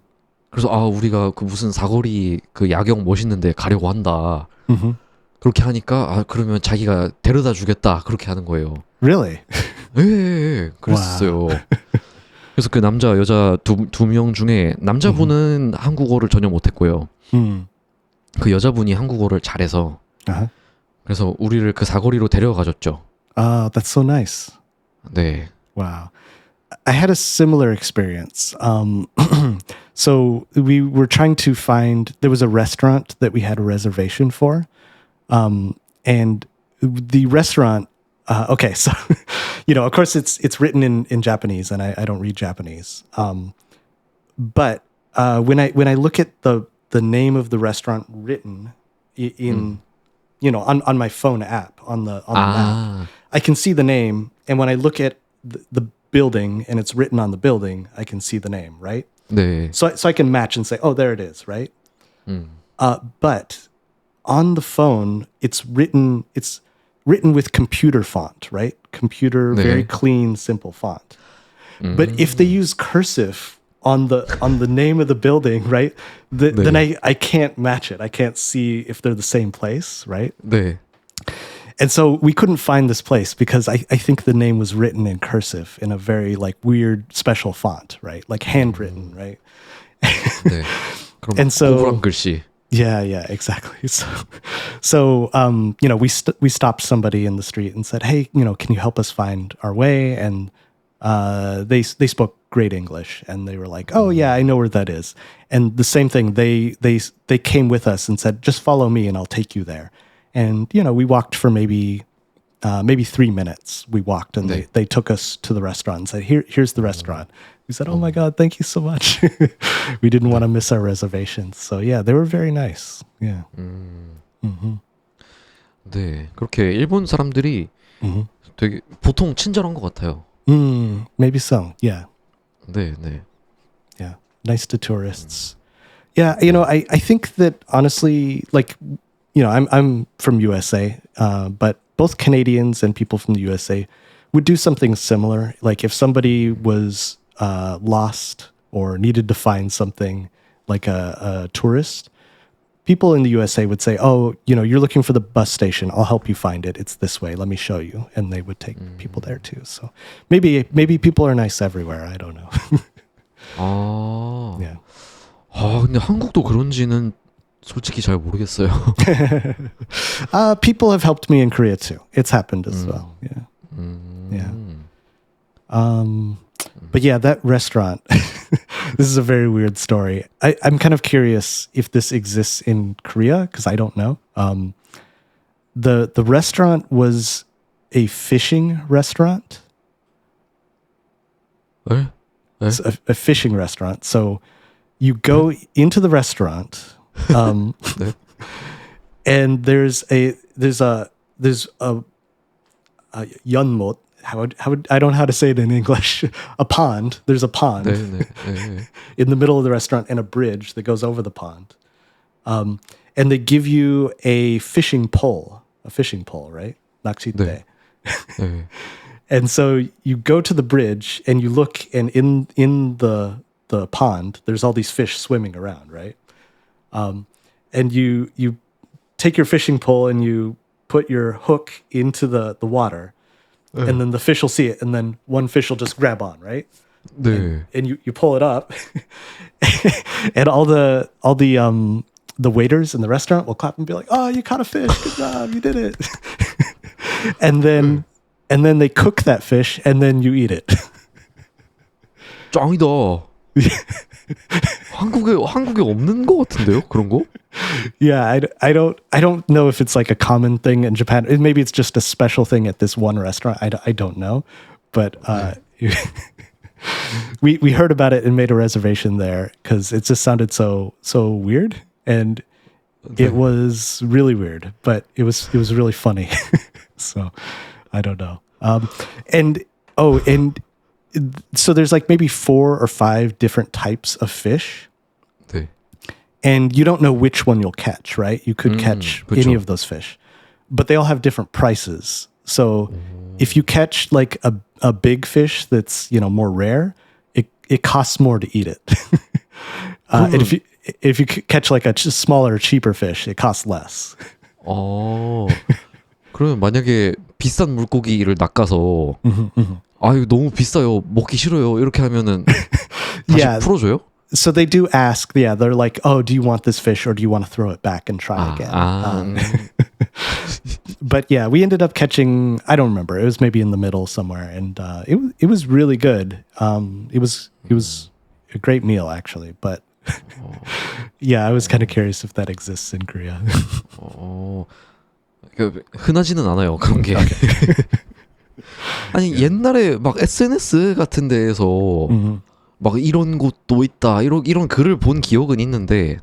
그래서 우리가 그 무슨 사거리 그 야경 멋있는데 가려고 한다. Mm-hmm. 그렇게 하니까 그러면 자기가 데려다 주겠다 그렇게 하는 거예요. Really? 예, 그랬어요. 그래서 그 남자 여자 두 명 중에 남자분은 한국어를 전혀 못했고요. 그 여자분이 한국어를 잘해서 Uh-huh. 그래서 우리를 그 사거리로 데려가줬죠. That's so nice. 네. Wow. I had a similar experience. So we were trying to find, there was a restaurant that we had a reservation for. And the restaurant, okay, so, of course it's written in Japanese and I don't read Japanese. But when I look at the name of the restaurant written in on my phone app on the map, I can see the name, and when I look at the building and it's written on the building, I can see the name, right? 네. So I can match and say, oh, there it is, right? But on the phone, it's written with computer font, right? Computer, 네. very clean, simple font. But if they use cursive on the name of the building, right? Then I can't match it. I can't see if they're the same place, right? 네. And so we couldn't find this place because I think the name was written in cursive in a very like weird special font, right? Like handwritten, right? 네. 그럼 And so- 꼬부랑 글씨. Yeah, exactly. So we stopped somebody in the street and said, "Hey, can you help us find our way?" And they spoke great English, and they were like, "Oh yeah, I know where that is." And the same thing, they came with us and said, "Just follow me, and I'll take you there." And we walked for maybe 3 minutes. We walked, and they took us to the restaurant and said, "Here's the restaurant." We said, "Oh my God, thank you so much." We didn't want to miss our reservations. So yeah, they were very nice. Yeah. 네. 그렇게 일본 사람들이 되게 보통 친절한 것 같아요. Maybe so. Yeah. 네, 네. Yeah. Nice to tourists. Yeah. I think that honestly, like, I'm from USA, but both Canadians and people from the USA would do something similar. Like if somebody was lost or needed to find something like a tourist, people in the USA would say, "Oh, you're looking for the bus station. I'll help you find it. It's this way. Let me show you." And they would take people there too. So maybe people are nice everywhere. I don't know. 아. Yeah. 근데 한국도 그런지는 솔직히 잘 모르겠어요. People have helped me in Korea too. It's happened as well. Yeah. Yeah. But yeah, that restaurant, this is a very weird story. I'm kind of curious if this exists in Korea because I don't know. The restaurant was a fishing restaurant. 네? 네? It's a fishing restaurant. So you go into the restaurant, 네? and there's a 연못. I don't know how to say it in English. A pond. There's a pond 네, 네, 네. in the middle of the restaurant and a bridge that goes over the pond. And they give you a fishing pole, right? 낚싯대. 네. 네. And so you go to the bridge and you look, and in the pond, there's all these fish swimming around, right? And you take your fishing pole and you put your hook into the water, and then the fish will see it, and then one fish will just grab on, right? 네. And you pull it up, and all the waiters in the restaurant will clap and be like, "Oh, you caught a fish! Good job, you did it!" and then they cook that fish, and then you eat it. 짱이다. 한국에 없는 것 같은데요? 그런 거? Yeah, I don't know if it's like a common thing in Japan. Maybe it's just a special thing at this one restaurant. I don't know, but we heard about it and made a reservation there because it just sounded so weird, and it was really weird, but it was really funny. So I don't know. And so there's like maybe 4 or 5 different types of fish. 네. And you don't know which one you'll catch, right? You could catch 그쵸. any of those fish, but they all have different prices. So if you catch like a big fish that's more rare, it costs more to eat it. And if you catch like a smaller, cheaper fish, it costs less. 그러면 만약에 비싼 물고기를 낚아서 이거 너무 비싸요, 먹기 싫어요 이렇게 하면은 다시 Yeah. 풀어줘요? So they do ask. Yeah, they're like, "Oh, do you want this fish, or do you want to throw it back and try again?" But yeah, we ended up catching, I don't remember, it was maybe in the middle somewhere, and it was really good. It was a great meal actually, but yeah, I was kind of curious if that exists in Korea. 흔하지는 않아요 그런 게. 아니 옛날에 막 SNS 같은 데에서 막 이런 곳도 있다 이런 글을 본 기억은 있는데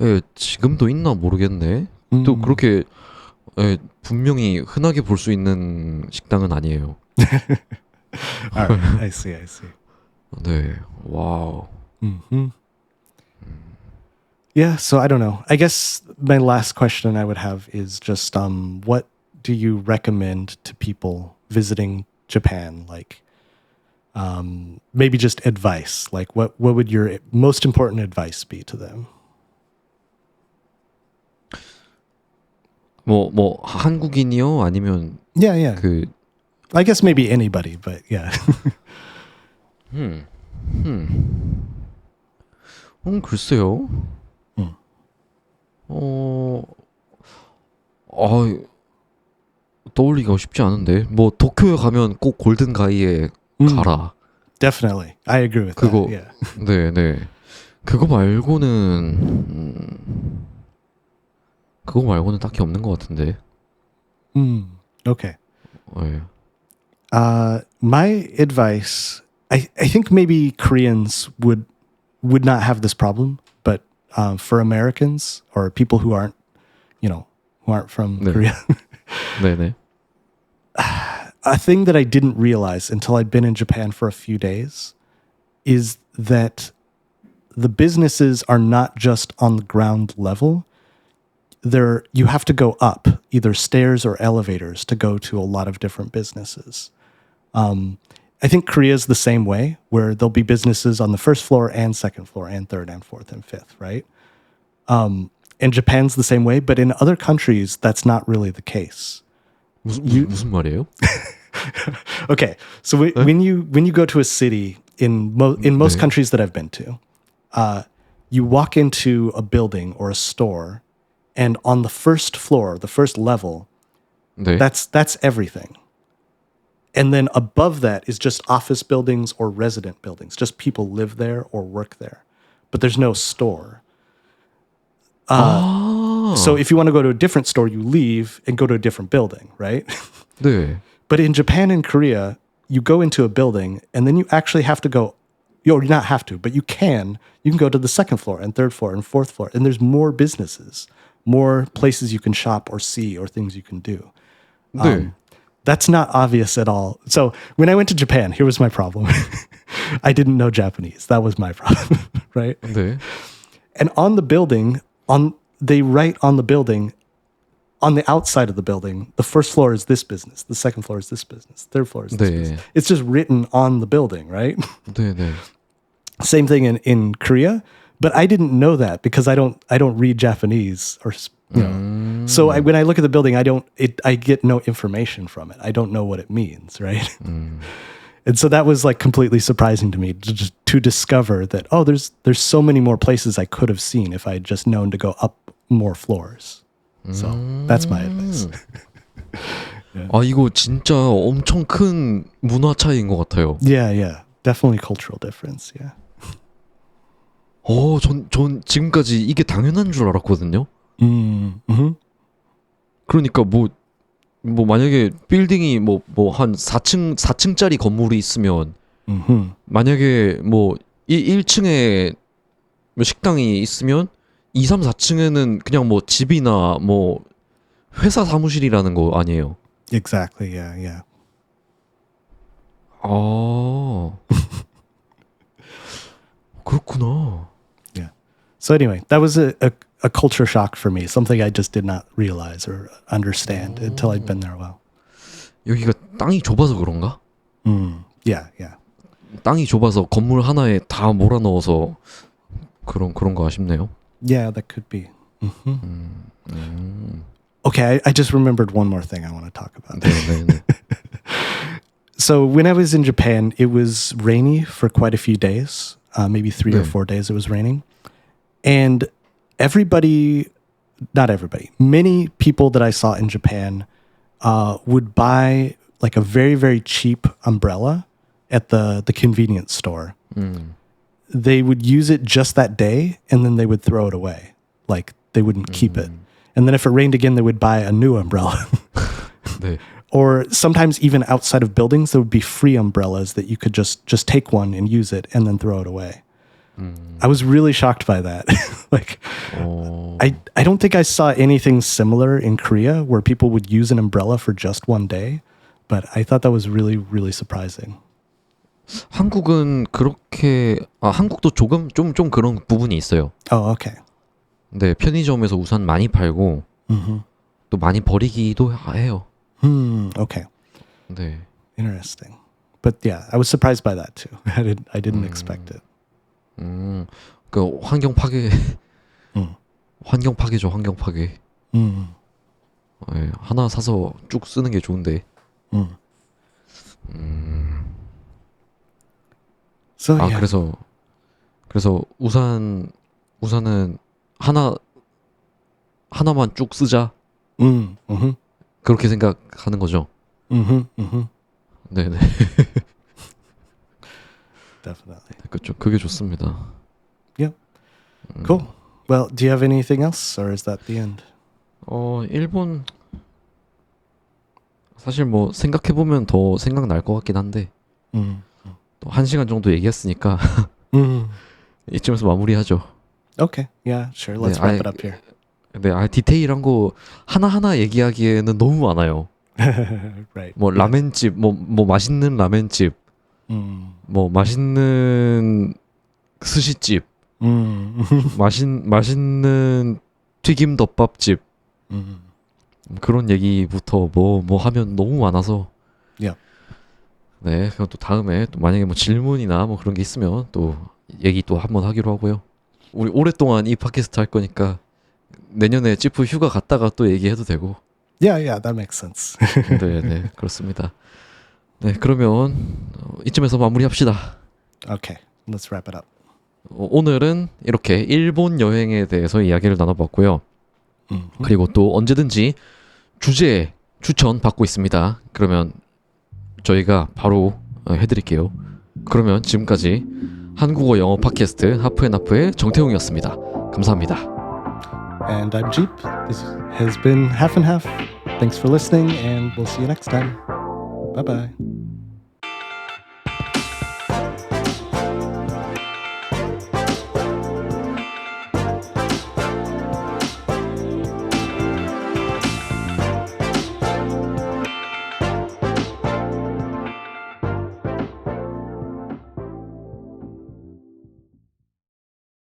예, 지금도 있나 모르겠네. 또 그렇게 예, 분명히 흔하게 볼 수 있는 식당은 아니에요. All right, I see, I see. 네, 와우. Yeah, so I don't know. I guess my last question I would have is just what do you recommend to people visiting Japan? Like maybe just advice. Like what would your most important advice be to them? 뭐 한국인이요? 아니면 Yeah, yeah. 그 I guess maybe anybody, but yeah. 글쎄요. 떠올리기가 쉽지 않은데. 뭐 도쿄에 가면 꼭 골든 가이에 가라. Definitely. I agree with 그거 that. Yeah. 네, 네. 그거 말고는 딱히 없는 것 같은데. Okay. 네. My advice, I think maybe Koreans would not have this problem, but for Americans or people who aren't, who aren't from 네. Korea, 네네. a thing that I didn't realize until I'd been in Japan for a few days is that the businesses are not just on the ground level. You have to go up, either stairs or elevators, to go to a lot of different businesses. I think Korea is the same way, where there'll be businesses on the first floor and second floor and third and fourth and fifth, right? And Japan's the same way, but in other countries, that's not really the case. 무슨 말이에요? Okay, so when you go to a city in most countries that I've been to, you walk into a building or a store, and on the first floor, the first level, 네. that's everything. And then above that is just office buildings or resident buildings. Just people live there or work there. But there's no store. So if you want to go to a different store, you leave and go to a different building, right? 네. But in Japan and Korea, you go into a building and then you actually have to go, you not have to, but you can go to the second floor and third floor and fourth floor. And there's more businesses, more places you can shop or see or things you can do. 네. That's not obvious at all. So when I went to Japan, here was my problem. I didn't know Japanese. That was my problem, right? 네. And on the building, they write on the building, on the outside of the building, the first floor is this business, the second floor is this business, third floor is this 네. business. It's just written on the building, right? 네, 네. Same thing in Korea, but I didn't know that because I don't read Japanese or So when I look at the building, I get no information from it. I don't know what it means, right? And so that was like completely surprising to me to discover that there's so many more places I could have seen if I had just known to go up more floors. So that's my advice. 아, 이거 진짜 엄청 큰 문화 차이인 것 같아요. Yeah. Definitely cultural difference. Yeah. 전 지금까지 이게 당연한 줄 알았거든요. 그러니까 뭐 만약에 빌딩이 뭐 한 4층짜리 건물이 있으면 만약에 뭐 1층에 식당이 있으면 2, 3, 4층에는 그냥 뭐 집이나 뭐 회사 사무실이라는 거 아니에요. Exactly. Yeah. 아. 그렇구나. Yeah. So anyway, that was a culture shock for me, something I just did not realize or understand until I'd been there a while. 여기가 땅이 좁아서 그런가? Yeah. 땅이 좁아서 건물 하나에 다 몰아넣어서 그런 거 아쉽네요. Yeah, that could be. Okay, I just remembered one more thing I want to talk about. 네. So when I was in Japan, it was rainy for quite a few days, maybe 3 or 4 days it was raining. And not everybody, many people that I saw in Japan would buy like a very, very cheap umbrella at the convenience store. They would use it just that day and then they would throw it away. Like they wouldn't keep it. And then if it rained again, they would buy a new umbrella. 네. Or sometimes even outside of buildings, there would be free umbrellas that you could just take one and use it and then throw it away. I was really shocked by that. Like, I don't think I saw anything similar in Korea where people would use an umbrella for just one day, but I thought that was really, really surprising. 한국은 그렇게 한국도 조금 좀 그런 부분이 있어요. Oh, okay. 근데 편의점에서 우산 많이 팔고 또 많이 버리기도 해요. Okay. 네. Interesting. But yeah, I was surprised by that too. I didn't expect it. 그 환경 파괴 환경 파괴죠, 환경 파괴. 네, 하나 사서 쭉 쓰는 게 좋은데. So yeah. 그래서 우산은 하나만 쭉 쓰자. 그렇게 생각하는 거죠. 네네. Definitely. 그렇죠. 그게 좋습니다. Yep. Cool. Well, do you have anything else, or is that the end? 일본 사실 뭐 생각해 보면 더 생각날 것 같긴 한데 또 1시간 정도 얘기했으니까 이쯤에서 마무리하죠. Okay. Yeah. Sure. Let's 네, wrap it up here. 네, 디테일한 거 하나하나 얘기하기에는 너무 많아요. Right. 뭐 라멘집, 뭐 맛있는 라멘집, 뭐 맛있는 스시집, 맛있는 튀김 덮밥집, 그런 얘기부터 뭐 하면 너무 많아서. Yeah. 네, 그럼 또 다음에 또 만약에 뭐 질문이나 뭐 그런 게 있으면 또 얘기 또 한번 하기로 하고요. 우리 오랫동안 이 팟캐스트 할 거니까 내년에 찌프 휴가 갔다가 또 얘기해도 되고. Yeah, that makes sense. 네, 그렇습니다. 네, 그러면 이쯤에서 마무리합시다. Okay, let's wrap it up. 오늘은 이렇게 일본 여행에 대해서 이야기를 나눠봤고요. 그리고 또 언제든지 주제 추천 받고 있습니다. 그러면 저희가 바로 해드릴게요. 그러면 지금까지 한국어 영어 팟캐스트 하프앤하프의 정태웅이었습니다. 감사합니다. And I'm Jeep. This has been Half and Half. Thanks for listening, and we'll see you next time. Bye-bye.